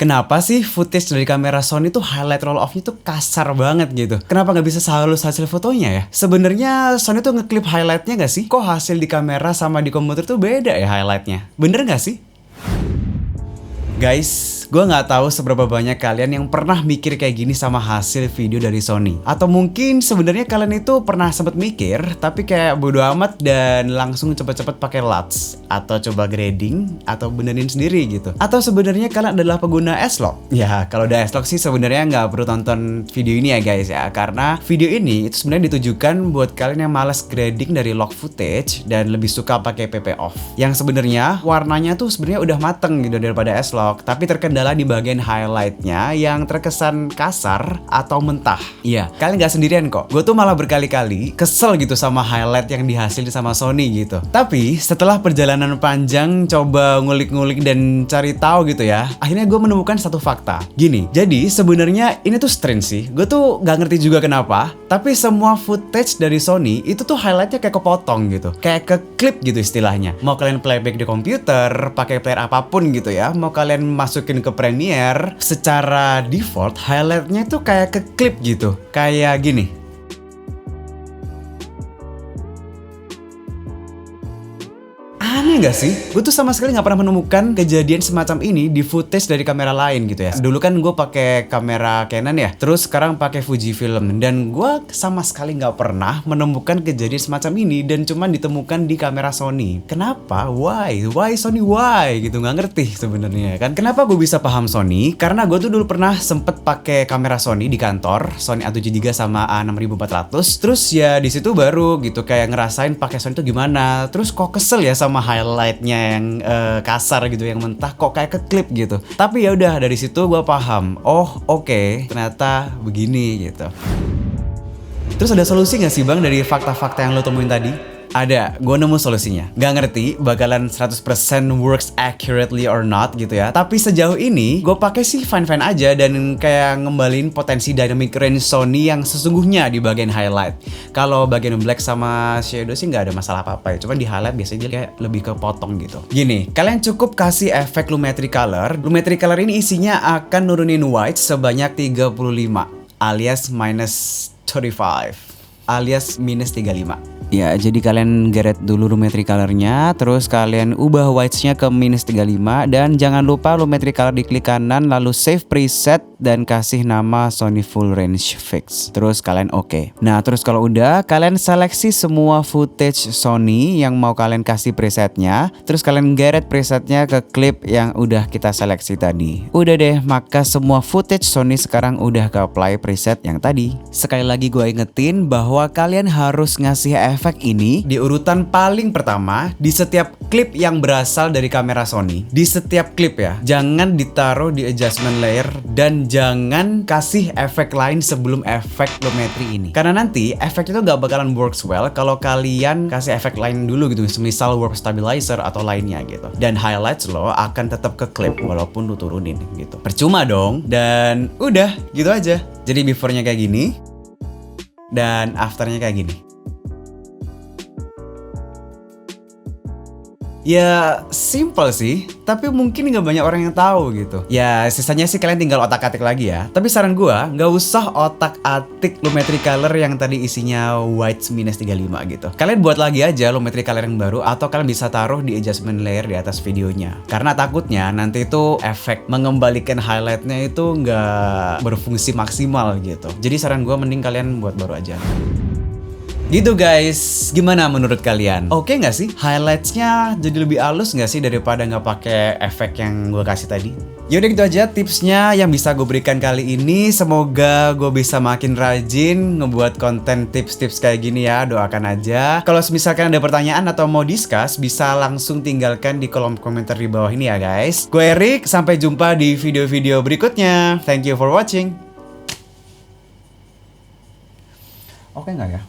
Kenapa sih footage dari kamera Sony tuh highlight roll off-nya tuh kasar banget gitu? Kenapa nggak bisa sehalus hasil fotonya ya? Sebenarnya Sony tuh ngeklip highlightnya nggak sih? Kok hasil di kamera sama di komputer tuh beda ya highlightnya? Bener nggak sih? Guys, gue nggak tahu seberapa banyak kalian yang pernah mikir kayak gini sama hasil video dari Sony. Atau mungkin sebenarnya kalian itu pernah sempet mikir, tapi kayak bodo amat dan langsung cepet-cepet pakai LUTs. Atau coba grading, atau benerin sendiri gitu. Atau sebenarnya kalian adalah pengguna S-Log. Ya, kalau udah S-Log sih sebenarnya nggak perlu tonton video ini ya guys ya. Karena video ini itu sebenarnya ditujukan buat kalian yang malas grading dari log footage dan lebih suka pakai PP off. Yang sebenarnya warnanya tuh sebenarnya udah mateng gitu daripada S-Log. Tapi terkendala di bagian highlightnya yang terkesan kasar atau mentah. Iya, kalian gak sendirian kok. Gue tuh malah berkali-kali kesel gitu sama highlight yang dihasilin sama Sony gitu. Tapi setelah perjalanan panjang coba ngulik-ngulik dan cari tahu gitu ya, akhirnya gue menemukan satu fakta. Gini, jadi sebenarnya ini tuh strange sih. Gue tuh gak ngerti juga kenapa, tapi semua footage dari Sony itu tuh highlightnya kayak kepotong gitu, kayak ke clip gitu istilahnya. Mau kalian playback di komputer, pakai player apapun gitu ya, mau kalian masukin ke Premiere, secara default highlightnya tuh kayak ke clip gitu, kayak gini. Aneh gak sih? Gue tuh sama sekali gak pernah menemukan kejadian semacam ini di footage dari kamera lain gitu ya. Dulu kan gue pakai kamera Canon ya, terus sekarang pakai Fujifilm, dan gue sama sekali gak pernah menemukan kejadian semacam ini dan cuma ditemukan di kamera Sony. Kenapa? Why? Why Sony? Why? Gitu gak ngerti sebenarnya kan. Kenapa gue bisa paham Sony? Karena gue tuh dulu pernah sempet pakai kamera Sony di kantor, Sony A7 III sama A6400. Terus ya di situ baru gitu kayak ngerasain pakai Sony tuh gimana. Terus kok kesel ya sama highlightnya yang kasar gitu, yang mentah, kok kayak ke clip gitu. Tapi ya udah dari situ gue paham. Oh oke, ternyata begini gitu. Terus ada solusi nggak sih bang dari fakta-fakta yang lo temuin tadi? Ada, gue nemu solusinya. Gak ngerti bakalan 100% works accurately or not gitu ya. Tapi sejauh ini gue pakai sih fine-fine aja dan kayak ngembalin potensi dynamic range Sony yang sesungguhnya di bagian highlight. Kalau bagian black sama shadow sih nggak ada masalah apa-apa ya. Cuman di highlight biasanya kayak lebih kepotong gitu. Gini, kalian cukup kasih efek lumetri color. Lumetri color ini isinya akan nurunin white sebanyak 35 alias minus 35 alias minus 35. Ya, jadi kalian geret dulu lumetri colornya, terus kalian ubah whites-nya ke minus 35, dan jangan lupa lumetri color diklik kanan, lalu save preset dan kasih nama Sony Full Range Fix. Terus kalian oke. Nah, terus kalau udah, kalian seleksi semua footage Sony yang mau kalian kasih presetnya, terus kalian geret presetnya ke klip yang udah kita seleksi tadi. Udah deh, maka semua footage Sony sekarang udah ke-apply preset yang tadi. Sekali lagi gue ingetin bahwa kalian harus ngasih efek ini di urutan paling pertama di setiap klip yang berasal dari kamera Sony. Di setiap klip ya, jangan ditaruh di adjustment layer dan jangan kasih efek lain sebelum efek lumetri ini. Karena nanti efek itu gak bakalan works well kalau kalian kasih efek lain dulu gitu, misal warp stabilizer atau lainnya gitu. Dan highlights lo akan tetap ke klip walaupun lu turunin gitu. Percuma dong. Dan udah gitu aja. Jadi before-nya kayak gini dan after-nya kayak gini. Ya simple sih, tapi mungkin nggak banyak orang yang tahu gitu. Ya sisanya sih kalian tinggal otak-atik lagi ya. Tapi saran gua nggak usah otak-atik lumetri color yang tadi isinya white minus 35 gitu. Kalian buat lagi aja lumetri color yang baru, atau kalian bisa taruh di adjustment layer di atas videonya. Karena takutnya nanti itu efek mengembalikan highlightnya itu nggak berfungsi maksimal gitu. Jadi saran gua mending kalian buat baru aja. Gitu guys, gimana menurut kalian? Oke nggak sih? Highlights-nya jadi lebih halus nggak sih daripada nggak pakai efek yang gue kasih tadi? Yaudah gitu aja tipsnya yang bisa gue berikan kali ini. Semoga gue bisa makin rajin ngebuat konten tips-tips kayak gini ya. Doakan aja. Kalau misalkan ada pertanyaan atau mau discuss, bisa langsung tinggalkan di kolom komentar di bawah ini ya guys. Gue Erik, sampai jumpa di video-video berikutnya. Thank you for watching. Oke nggak ya?